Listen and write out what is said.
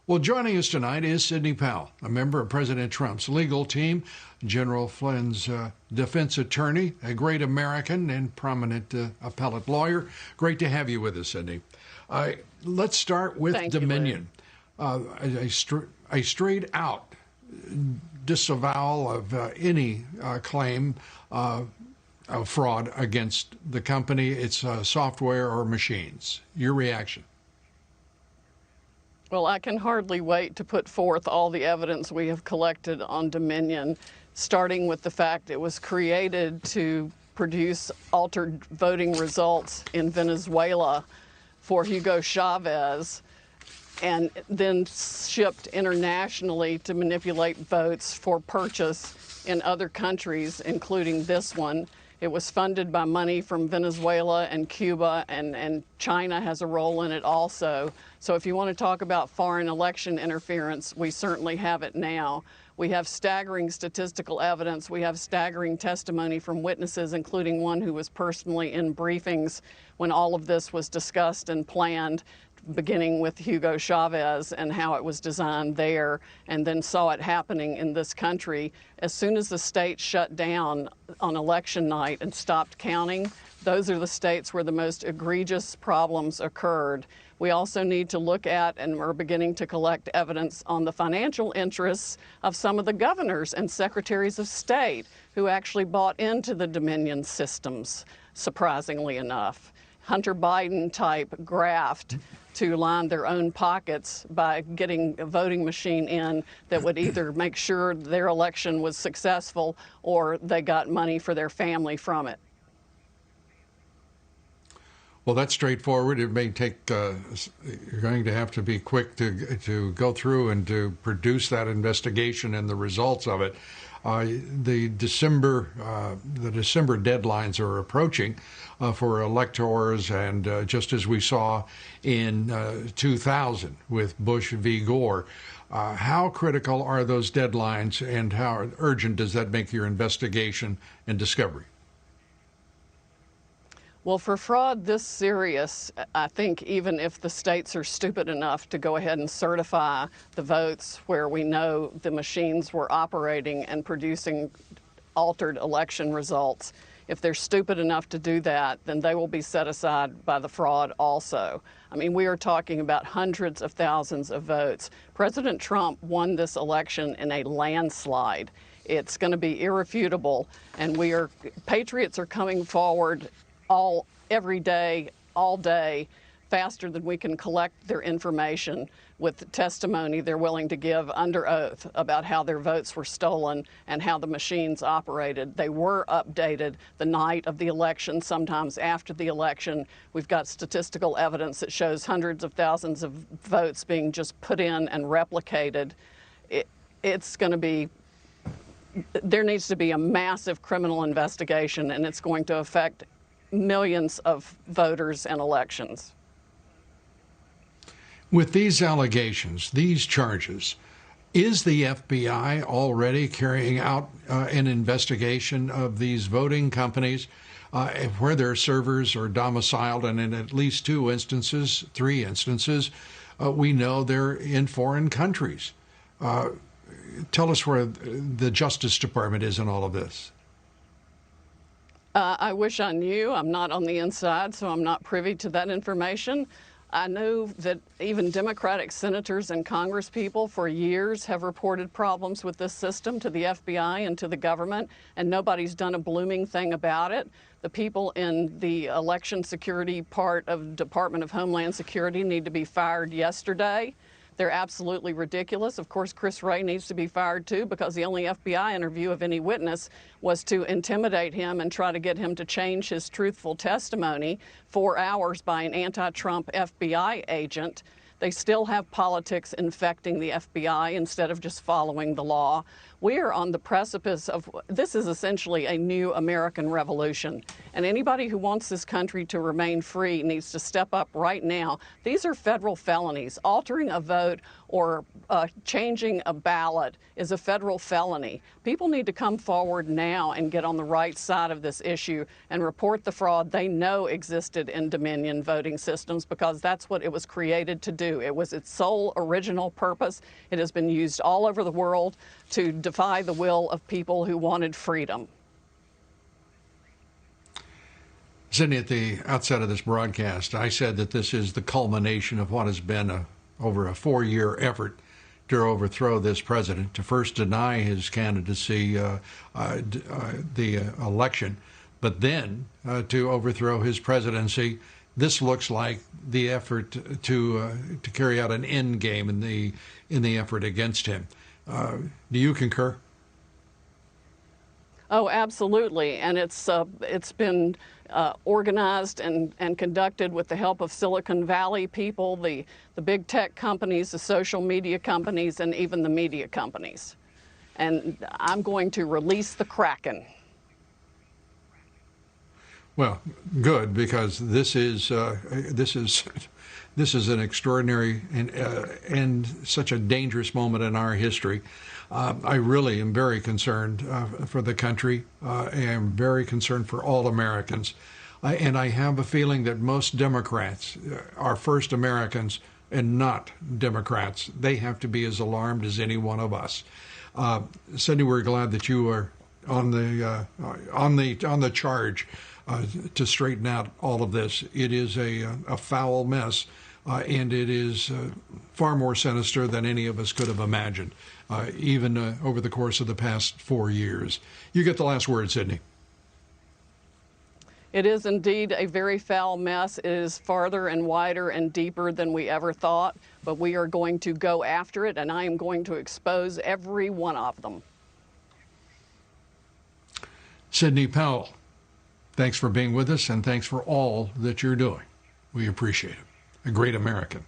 Well, joining us tonight is Sidney Powell, a member of President Trump's legal team, General Flynn's defense attorney, a great American and prominent appellate lawyer. Great to have you with us, Sidney. Let's start with Dominion. A straight-out disavowal of any claim of fraud against the company, its software or machines. Your reaction? Well, I can hardly wait to put forth all the evidence we have collected on Dominion, starting with the fact it was created to produce altered voting results in Venezuela for Hugo Chavez, and then shipped internationally to manipulate votes for purchase in other countries, including this one. It was funded by money from Venezuela and Cuba, and China has a role in it also. So if you want to talk about foreign election interference, we certainly have it now. We have staggering statistical evidence. We have staggering testimony from witnesses, including one who was personally in briefings when all of this was discussed and planned, beginning with Hugo Chavez and how it was designed there, and then saw it happening in this country. As soon as the state shut down on election night and stopped counting, those are the states where the most egregious problems occurred. We also need to look at, and we're beginning to collect evidence on the financial interests of some of the governors and secretaries of state who actually bought into the Dominion systems, surprisingly enough. Hunter Biden type graft to line their own pockets by getting a voting machine in that would either make sure their election was successful or they got money for their family from it. Well, that's straightforward. It may take, you're going to have to be quick to go through and to produce that investigation and the results of it. The December deadlines are approaching for electors, and just as we saw in 2000 with Bush v. Gore, how critical are those deadlines, and how urgent does that make your investigation and discovery? Well, for fraud this serious, I think even if the states are stupid enough to go ahead and certify the votes where we know the machines were operating and producing altered election results, if they're stupid enough to do that, then they will be set aside by the fraud also. I mean, we are talking about hundreds of thousands of votes. President Trump won this election in a landslide. It's going to be irrefutable, and patriots are coming forward every day, all day, faster than we can collect their information with the testimony they're willing to give under oath about how their votes were stolen and how the machines operated. They were updated the night of the election, sometimes after the election. We've got statistical evidence that shows hundreds of thousands of votes being just put in and replicated. It's going to be, there needs to be a massive criminal investigation, and it's going to affect millions of voters and elections. With these allegations, these charges, is the FBI already carrying out an investigation of these voting companies where their servers are domiciled? And in at least three instances, we know they're in foreign countries. Tell us where the Justice Department is in all of this. I wish I knew. I'm not on the inside, so I'm not privy to that information. I know that even Democratic senators and congresspeople for years have reported problems with this system to the FBI and to the government, and nobody's done a blooming thing about it. The people in the election security part of Department of Homeland Security need to be fired yesterday. They're absolutely ridiculous. Of course, Chris Wray needs to be fired too, because the only FBI interview of any witness was to intimidate him and try to get him to change his truthful testimony 4 hours by an anti-Trump FBI agent. They still have politics infecting the FBI instead of just following the law. We are on the precipice of, this is essentially a new American revolution. And anybody who wants this country to remain free needs to step up right now. These are federal felonies. Altering a vote or changing a ballot is a federal felony. People need to come forward now and get on the right side of this issue and report the fraud they know existed in Dominion voting systems, because that's what it was created to do. do. It was its sole original purpose. It has been used all over the world to defy the will of people who wanted freedom. Sydney, at the outset of this broadcast, I said that this is the culmination of what has been over a 4-year effort to overthrow this president, to first deny his candidacy, the election, but then to overthrow his presidency. This looks like the effort to carry out an end game in the effort against him. Do you concur? Oh, absolutely, and it's been organized and conducted with the help of Silicon Valley people, the big tech companies, the social media companies, and even the media companies. And I'm going to release the Kraken. Well, good, because this is an extraordinary and such a dangerous moment in our history. I really am very concerned for the country. I am very concerned for all Americans. And I have a feeling that most Democrats are first Americans and not Democrats. They have to be as alarmed as any one of us. Sydney, we're glad that you are on the charge to straighten out all of this. It is a foul mess, and it is far more sinister than any of us could have imagined, even over the course of the past 4 years. You get the last word, Sydney. It is indeed a very foul mess. It is farther and wider and deeper than we ever thought, but we are going to go after it, and I am going to expose every one of them. Sydney Powell, thanks for being with us, and thanks for all that you're doing. We appreciate it. A great American.